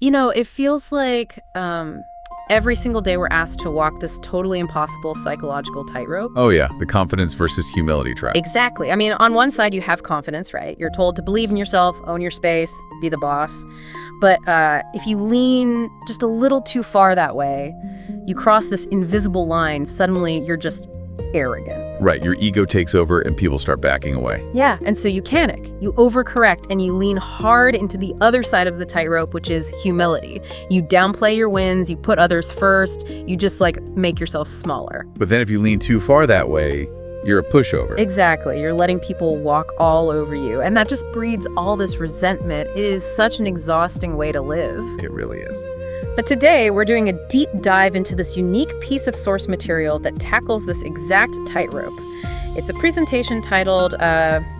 It feels like every single day we're asked to walk this totally impossible psychological tightrope. Oh yeah, the confidence versus humility trap. Exactly. I mean, on one side, you have confidence, right? You're told to believe in yourself, own your space, be the boss. But if you lean just a little too far that way, you cross this invisible line. Suddenly, you're just arrogant. Right, your ego takes over and people start backing away. Yeah, and so you panic, you overcorrect, and you lean hard into the other side of the tightrope, which is humility. You downplay your wins, you put others first, you just make yourself smaller. But then if you lean too far that way, you're a pushover. Exactly, you're letting people walk all over you, and that just breeds all this resentment. It is such an exhausting way to live. It really is. But today, we're doing a deep dive into this unique piece of source material that tackles this exact tightrope. It's a presentation titled,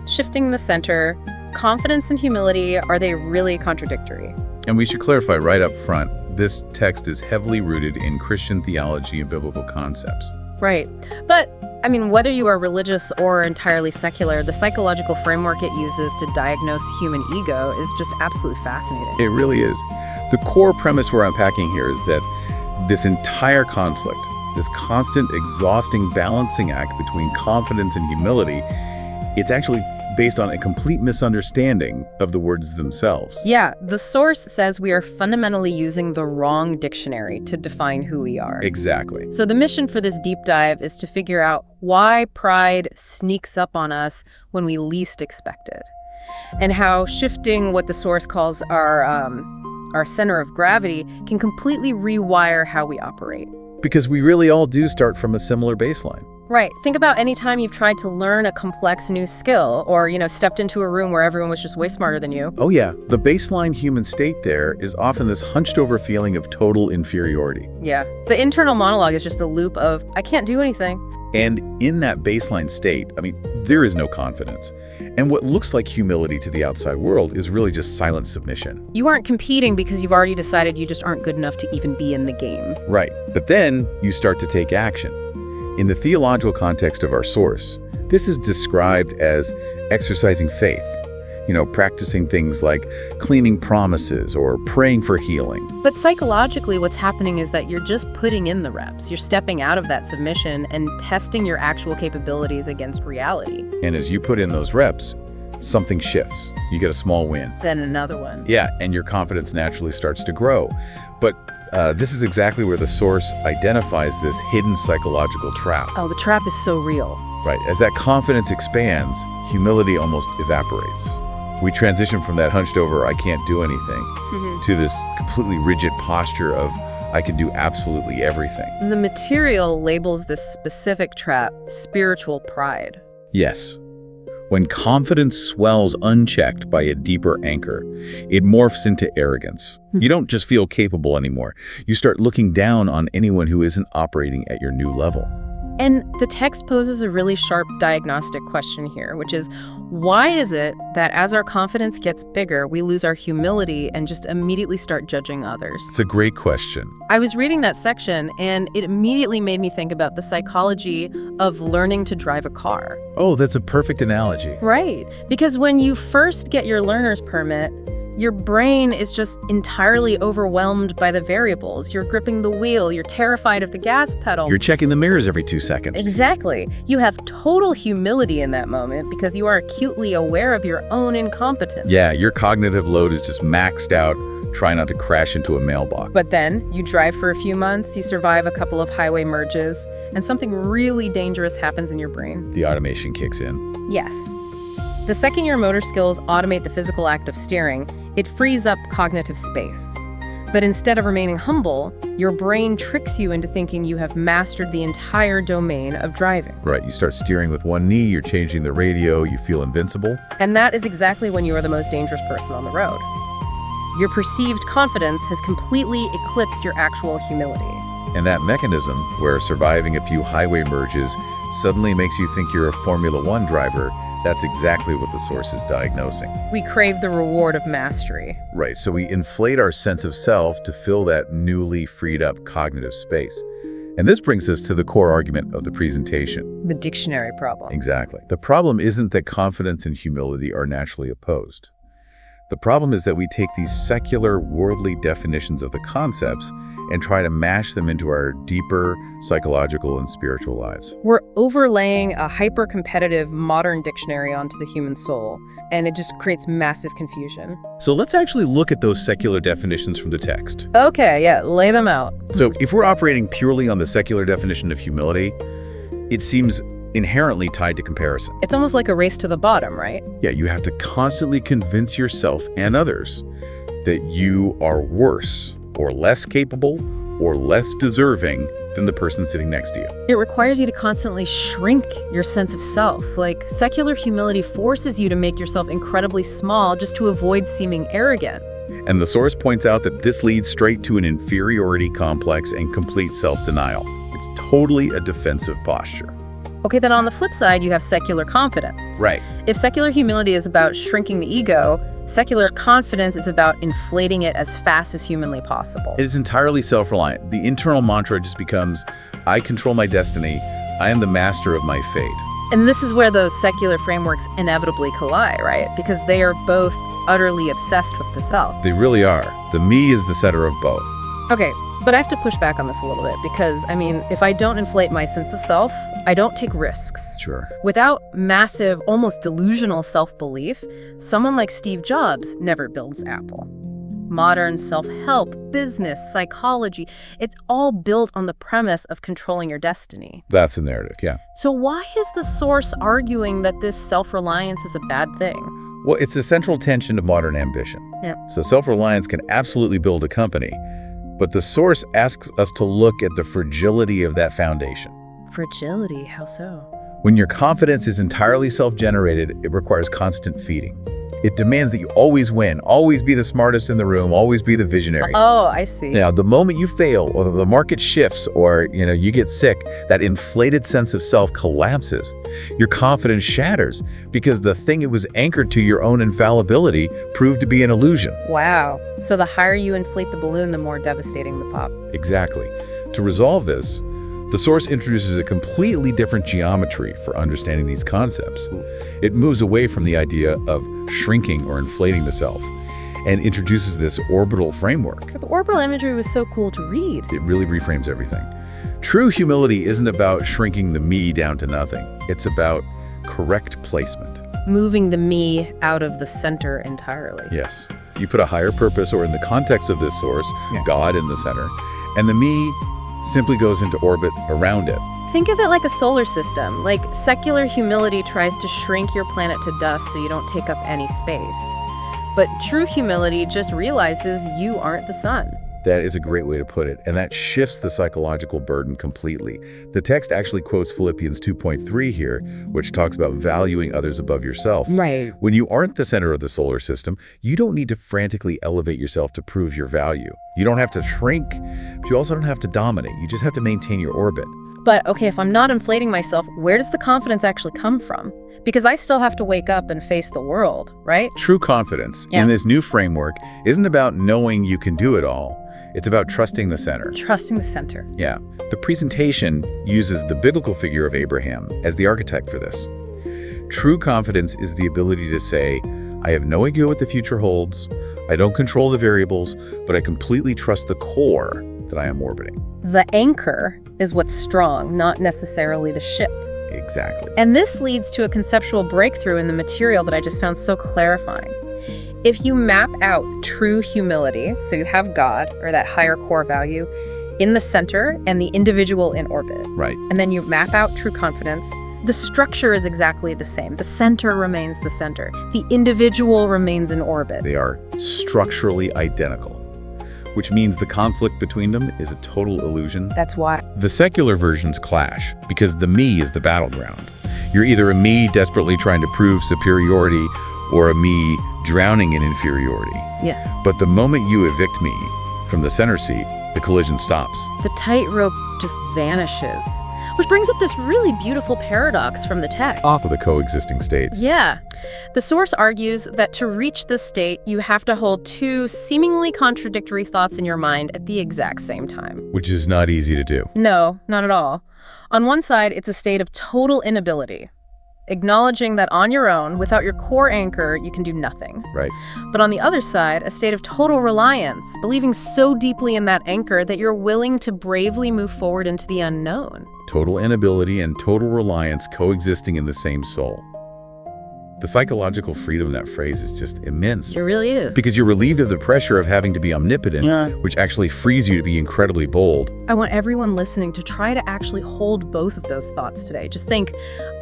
Shifting the Center, Confidence and Humility, Are They Really Contradictory? And we should clarify right up front, this text is heavily rooted in Christian theology and biblical concepts. Right. But, I mean, whether you are religious or entirely secular, the psychological framework it uses to diagnose human ego is just absolutely fascinating. It really is. The core premise we're unpacking here is that this entire conflict, this constant, exhausting balancing act between confidence and humility, it's actually based on a complete misunderstanding of the words themselves. Yeah, the source says we are fundamentally using the wrong dictionary to define who we are. Exactly. So the mission for this deep dive is to figure out why pride sneaks up on us when we least expect it, and how shifting what the source calls our center of gravity can completely rewire how we operate. Because we really all do start from a similar baseline. Right. Think about any time you've tried to learn a complex new skill or, stepped into a room where everyone was just way smarter than you. Oh yeah, the baseline human state there is often this hunched over feeling of total inferiority. Yeah. The internal monologue is just a loop of, I can't do anything. And in that baseline state, there is no confidence. And what looks like humility to the outside world is really just silent submission. You aren't competing because you've already decided you just aren't good enough to even be in the game. Right. But then you start to take action. In the theological context of our source, this is described as exercising faith, practicing things like claiming promises or praying for healing. But psychologically, what's happening is that you're just putting in the reps. You're stepping out of that submission and testing your actual capabilities against reality. And as you put in those reps, something shifts. You get a small win. Then another one. Yeah, and your confidence naturally starts to grow. But this is exactly where the source identifies this hidden psychological trap. Oh, the trap is so real. Right. As that confidence expands, humility almost evaporates. We transition from that hunched over, I can't do anything, to this completely rigid posture of, I can do absolutely everything. The material labels this specific trap spiritual pride. Yes. When confidence swells unchecked by a deeper anchor, it morphs into arrogance. You don't just feel capable anymore. You start looking down on anyone who isn't operating at your new level. And the text poses a really sharp diagnostic question here, which is, why is it that as our confidence gets bigger, we lose our humility and just immediately start judging others? It's a great question. I was reading that section, and it immediately made me think about the psychology of learning to drive a car. Oh, that's a perfect analogy. Right. Because when you first get your learner's permit, your brain is just entirely overwhelmed by the variables. You're gripping the wheel. You're terrified of the gas pedal. You're checking the mirrors every 2 seconds. Exactly. You have total humility in that moment because you are acutely aware of your own incompetence. Yeah, your cognitive load is just maxed out. Try not to crash into a mailbox. But then you drive for a few months, you survive a couple of highway merges, and something really dangerous happens in your brain. The automation kicks in. Yes. The second your motor skills automate the physical act of steering, it frees up cognitive space. But instead of remaining humble, your brain tricks you into thinking you have mastered the entire domain of driving. Right, you start steering with one knee, you're changing the radio, you feel invincible. And that is exactly when you are the most dangerous person on the road. Your perceived confidence has completely eclipsed your actual humility. And that mechanism, where surviving a few highway merges suddenly makes you think you're a Formula One driver, that's exactly what the source is diagnosing. We crave the reward of mastery. Right, so we inflate our sense of self to fill that newly freed up cognitive space. And this brings us to the core argument of the presentation. The dictionary problem. Exactly. The problem isn't that confidence and humility are naturally opposed. The problem is that we take these secular, worldly definitions of the concepts and try to mash them into our deeper psychological and spiritual lives. We're overlaying a hyper-competitive modern dictionary onto the human soul, and it just creates massive confusion. So let's actually look at those secular definitions from the text. Okay, yeah, lay them out. So if we're operating purely on the secular definition of humility, it seems inherently tied to comparison. It's almost like a race to the bottom, right? Yeah, you have to constantly convince yourself and others that you are worse or less capable or less deserving than the person sitting next to you. It requires you to constantly shrink your sense of self. Like, secular humility forces you to make yourself incredibly small just to avoid seeming arrogant. And the source points out that this leads straight to an inferiority complex and complete self-denial. It's totally a defensive posture. Okay, then on the flip side, you have secular confidence. Right. If secular humility is about shrinking the ego, secular confidence is about inflating it as fast as humanly possible. It is entirely self-reliant. The internal mantra just becomes, I control my destiny. I am the master of my fate. And this is where those secular frameworks inevitably collide, right? Because they are both utterly obsessed with the self. They really are. The me is the center of both. Okay, but I have to push back on this a little bit because, if I don't inflate my sense of self, I don't take risks. Sure. Without massive, almost delusional self-belief, someone like Steve Jobs never builds Apple. Modern self-help, business, psychology, it's all built on the premise of controlling your destiny. That's the narrative, yeah. So why is the source arguing that this self-reliance is a bad thing? Well, it's the central tension of modern ambition. Yeah. So self-reliance can absolutely build a company, but the source asks us to look at the fragility of that foundation. Fragility? How so? When your confidence is entirely self-generated, it requires constant feeding. It demands that you always win, always be the smartest in the room, always be the visionary. Oh, I see. Now, the moment you fail or the market shifts or, you get sick, that inflated sense of self collapses. Your confidence shatters because the thing it was anchored to, your own infallibility, proved to be an illusion. Wow. So the higher you inflate the balloon, the more devastating the pop. Exactly. To resolve this, the source introduces a completely different geometry for understanding these concepts. It moves away from the idea of shrinking or inflating the self and introduces this orbital framework. The orbital imagery was so cool to read. It really reframes everything. True humility isn't about shrinking the me down to nothing. It's about correct placement. Moving the me out of the center entirely. Yes. You put a higher purpose, or in the context of this source, God in the center, and the me simply goes into orbit around it. Think of it like a solar system. Like, secular humility tries to shrink your planet to dust so you don't take up any space. But true humility just realizes you aren't the sun. That is a great way to put it, and that shifts the psychological burden completely. The text actually quotes Philippians 2.3 here, which talks about valuing others above yourself. Right. When you aren't the center of the solar system, you don't need to frantically elevate yourself to prove your value. You don't have to shrink, but you also don't have to dominate. You just have to maintain your orbit. But, okay, if I'm not inflating myself, where does the confidence actually come from? Because I still have to wake up and face the world, right? True confidence in this new framework isn't about knowing you can do it all. It's about trusting the center. Trusting the center. Yeah. The presentation uses the biblical figure of Abraham as the architect for this. True confidence is the ability to say, I have no idea what the future holds. I don't control the variables, but I completely trust the core that I am orbiting. The anchor is what's strong, not necessarily the ship. Exactly. And this leads to a conceptual breakthrough in the material that I just found so clarifying. If you map out true humility, so you have God, or that higher core value, in the center and the individual in orbit. Right. And then you map out true confidence, the structure is exactly the same. The center remains the center. The individual remains in orbit. They are structurally identical, which means the conflict between them is a total illusion. That's why. The secular versions clash because the me is the battleground. You're either a me desperately trying to prove superiority or a me drowning in inferiority. Yeah. But the moment you evict me from the center seat, the collision stops. The tightrope just vanishes. Which brings up this really beautiful paradox from the text. Off of the coexisting states. Yeah. The source argues that to reach this state, you have to hold two seemingly contradictory thoughts in your mind at the exact same time. Which is not easy to do. No, not at all. On one side, it's a state of total inability. acknowledging that on your own, without your core anchor, you can do nothing. Right. But on the other side, a state of total reliance, believing so deeply in that anchor that you're willing to bravely move forward into the unknown. Total inability and total reliance coexisting in the same soul. The psychological freedom in that phrase is just immense. It really is. Because you're relieved of the pressure of having to be omnipotent, Yeah. which actually frees you to be incredibly bold. I want everyone listening to try to actually hold both of those thoughts today. Just think,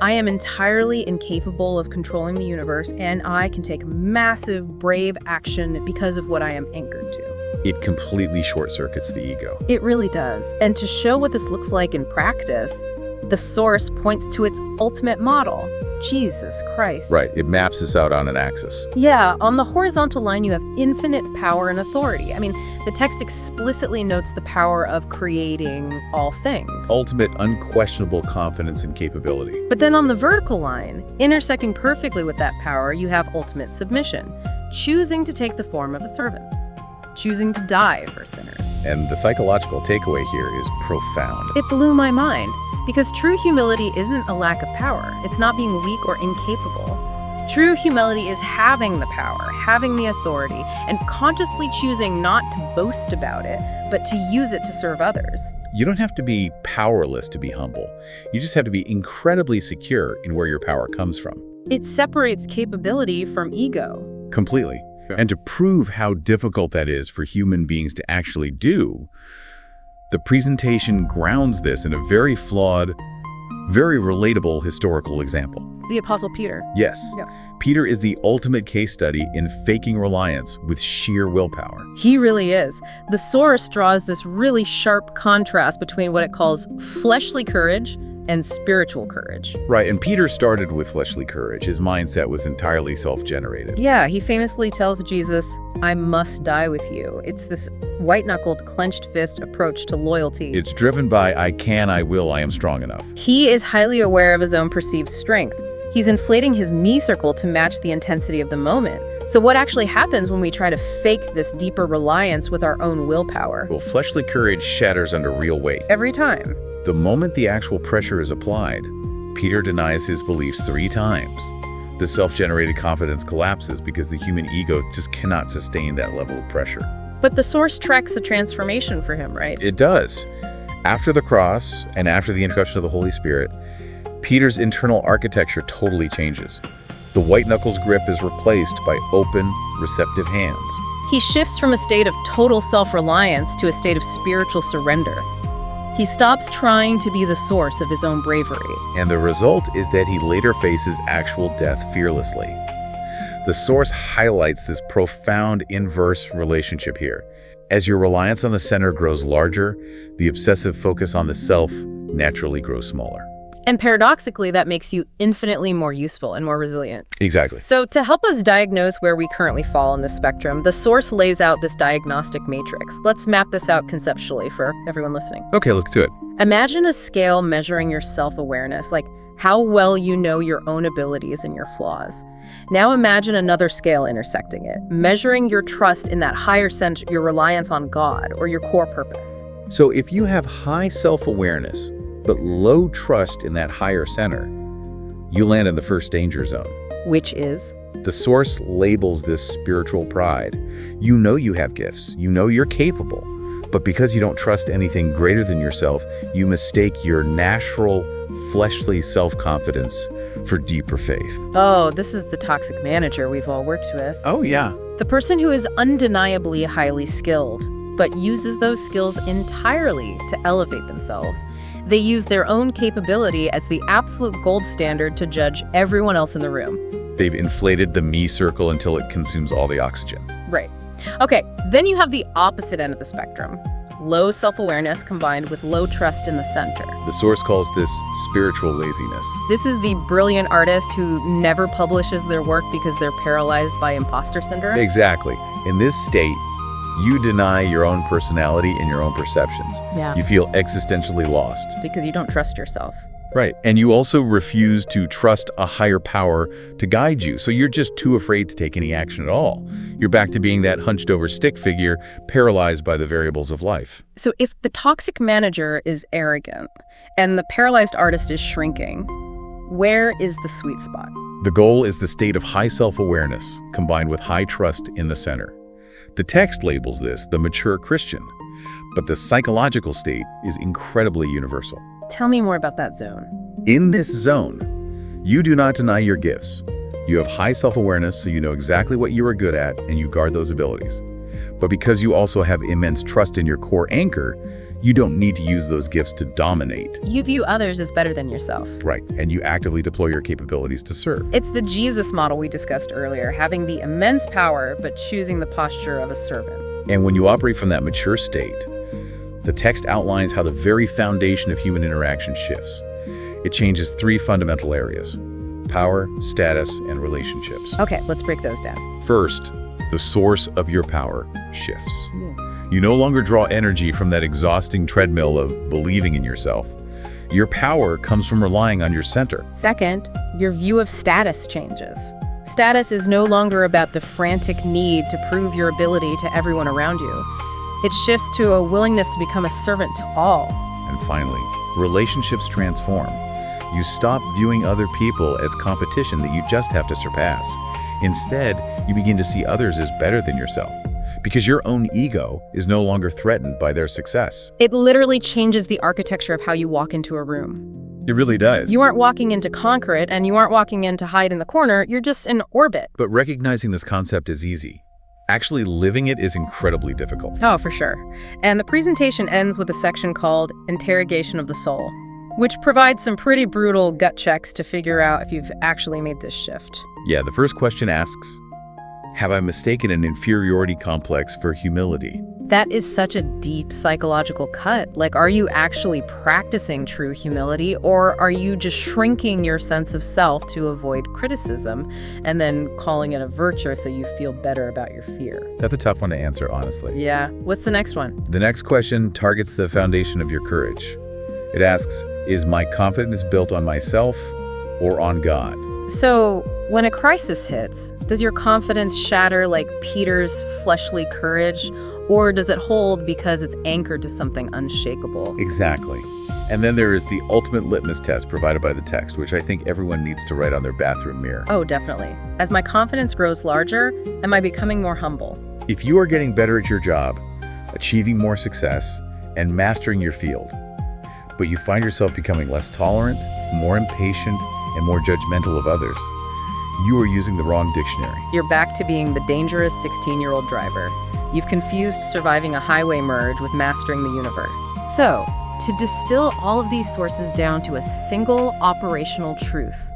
I am entirely incapable of controlling the universe, and I can take massive, brave action because of what I am anchored to. It completely short-circuits the ego. It really does. And to show what this looks like in practice, the source points to its ultimate model. Jesus Christ. Right, it maps this out on an axis. Yeah, on the horizontal line, you have infinite power and authority. I mean, the text explicitly notes the power of creating all things. Ultimate, unquestionable confidence and capability. But then on the vertical line, intersecting perfectly with that power, you have ultimate submission, choosing to take the form of a servant, choosing to die for sinners. And the psychological takeaway here is profound. It blew my mind, because true humility isn't a lack of power. It's not being weak or incapable. True humility is having the power, having the authority, and consciously choosing not to boast about it, but to use it to serve others. You don't have to be powerless to be humble. You just have to be incredibly secure in where your power comes from. It separates capability from ego. Completely. Yeah. And to prove how difficult that is for human beings to actually do, the presentation grounds this in a very flawed, very relatable historical example. The Apostle Peter. Yes, Yeah. Peter is the ultimate case study in faking reliance with sheer willpower. He really is. The source draws this really sharp contrast between what it calls fleshly courage and spiritual courage. Right, and Peter started with fleshly courage. His mindset was entirely self-generated. Yeah, he famously tells Jesus, I must die with you. It's this white-knuckled, clenched fist approach to loyalty. It's driven by I can, I will, I am strong enough. He is highly aware of his own perceived strength. He's inflating his me circle to match the intensity of the moment. So what actually happens when we try to fake this deeper reliance with our own willpower? Well, fleshly courage shatters under real weight. Every time. The moment the actual pressure is applied, Peter denies his beliefs 3 times. The self-generated confidence collapses because the human ego just cannot sustain that level of pressure. But the source tracks a transformation for him, right? It does. After the cross and after the introduction of the Holy Spirit, Peter's internal architecture totally changes. The white knuckles grip is replaced by open, receptive hands. He shifts from a state of total self-reliance to a state of spiritual surrender. He stops trying to be the source of his own bravery. And the result is that he later faces actual death fearlessly. The source highlights this profound inverse relationship here. As your reliance on the center grows larger, the obsessive focus on the self naturally grows smaller. And paradoxically, that makes you infinitely more useful and more resilient. Exactly. So to help us diagnose where we currently fall on this spectrum, the source lays out this diagnostic matrix. Let's map this out conceptually for everyone listening. Okay, let's do it. Imagine a scale measuring your self-awareness, like how well you know your own abilities and your flaws. Now imagine another scale intersecting it, measuring your trust in that higher sense, your reliance on God or your core purpose. So if you have high self-awareness, but low trust in that higher center, you land in the first danger zone. Which is? The source labels this spiritual pride. You know you have gifts, you know you're capable, but because you don't trust anything greater than yourself, you mistake your natural, fleshly self-confidence for deeper faith. Oh, this is the toxic manager we've all worked with. Oh, yeah. The person who is undeniably highly skilled, but uses those skills entirely to elevate themselves. They use their own capability as the absolute gold standard to judge everyone else in the room. They've inflated the me circle until it consumes all the oxygen. Right. Okay, then you have the opposite end of the spectrum. Low self-awareness combined with low trust in the center. The source calls this spiritual laziness. This is the brilliant artist who never publishes their work because they're paralyzed by imposter syndrome. Exactly. In this state, you deny your own personality and your own perceptions. Yeah. You feel existentially lost. Because you don't trust yourself. Right. And you also refuse to trust a higher power to guide you. So you're just too afraid to take any action at all. You're back to being that hunched over stick figure, paralyzed by the variables of life. So if the toxic manager is arrogant and the paralyzed artist is shrinking, Where is the sweet spot? The goal is the state of high self-awareness combined with high trust in the center. The text labels this the mature Christian, but the psychological state is incredibly universal. Tell me more about that zone. In this zone, you do not deny your gifts. You have high self-awareness, so you know exactly what you are good at and you guard those abilities. But because you also have immense trust in your core anchor, you don't need to use those gifts to dominate. You view others as better than yourself. Right, and you actively deploy your capabilities to serve. It's the Jesus model we discussed earlier, having the immense power but choosing the posture of a servant. And when you operate from that mature state, the text outlines how the very foundation of human interaction shifts. It changes 3 fundamental areas: power, status, and relationships. Okay, let's break those down. First, the source of your power shifts. You no longer draw energy from that exhausting treadmill of believing in yourself. Your power comes from relying on your center. Second, your view of status changes. Status is no longer about the frantic need to prove your ability to everyone around you. It shifts to a willingness to become a servant to all. And finally, relationships transform. You stop viewing other people as competition that you just have to surpass. Instead, you begin to see others as better than yourself, because your own ego is no longer threatened by their success. It literally changes the architecture of how you walk into a room. It really does. You aren't walking in to conquer it, and you aren't walking in to hide in the corner. You're just in orbit. But recognizing this concept is easy. Actually living it is incredibly difficult. Oh, for sure. And the presentation ends with a section called Interrogation of the Soul, which provides some pretty brutal gut checks to figure out if you've actually made this shift. Yeah, the first question asks, have I mistaken an inferiority complex for humility? That is such a deep psychological cut. Like, are you actually practicing true humility, or are you just shrinking your sense of self to avoid criticism and then calling it a virtue so you feel better about your fear? That's a tough one to answer, honestly. Yeah. What's the next one? The next question targets the foundation of your courage. It asks, is my confidence built on myself or on God? So, when a crisis hits, does your confidence shatter like Peter's fleshly courage, or does it hold because it's anchored to something unshakable? Exactly. And then there is the ultimate litmus test provided by the text, which I think everyone needs to write on their bathroom mirror. Oh, definitely. As my confidence grows larger, am I becoming more humble? If you are getting better at your job, achieving more success, and mastering your field, but you find yourself becoming less tolerant, more impatient, and more judgmental of others, you are using the wrong dictionary. You're back to being the dangerous 16-year-old driver. You've confused surviving a highway merge with mastering the universe. So, to distill all of these sources down to a single operational truth,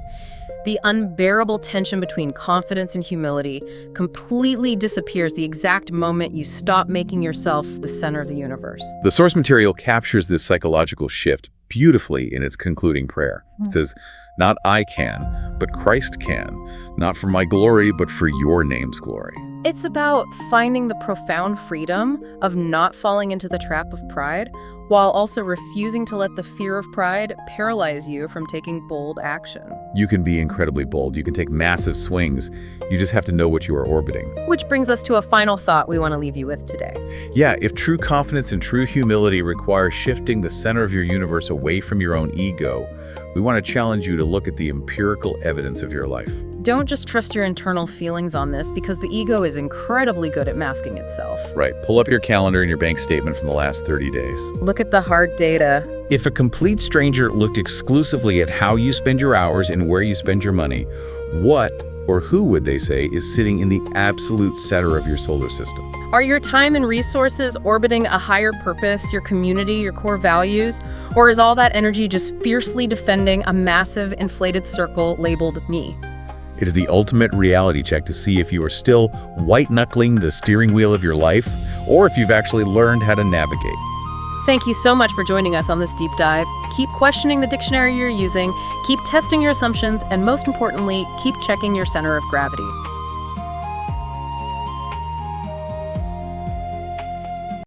the unbearable tension between confidence and humility completely disappears the exact moment you stop making yourself the center of the universe. The source material captures this psychological shift beautifully in its concluding prayer. It says, not I can, but Christ can, not for my glory, but for your name's glory. It's about finding the profound freedom of not falling into the trap of pride, while also refusing to let the fear of pride paralyze you from taking bold action. You can be incredibly bold. You can take massive swings. You just have to know what you are orbiting. Which brings us to a final thought we want to leave you with today. Yeah, if true confidence and true humility require shifting the center of your universe away from your own ego, we want to challenge you to look at the empirical evidence of your life. Don't just trust your internal feelings on this, because the ego is incredibly good at masking itself. Right. Pull up your calendar and your bank statement from the last 30 days. Look at the hard data. If a complete stranger looked exclusively at how you spend your hours and where you spend your money, What or who would they say is sitting in the absolute center of your solar system? Are your time and resources orbiting a higher purpose, your community, your core values? Or is all that energy just fiercely defending a massive inflated circle labeled me? It is the ultimate reality check to see if you are still white-knuckling the steering wheel of your life, or if you've actually learned how to navigate. Thank you so much for joining us on this deep dive. Keep questioning the dictionary you're using, keep testing your assumptions, and most importantly, keep checking your center of gravity.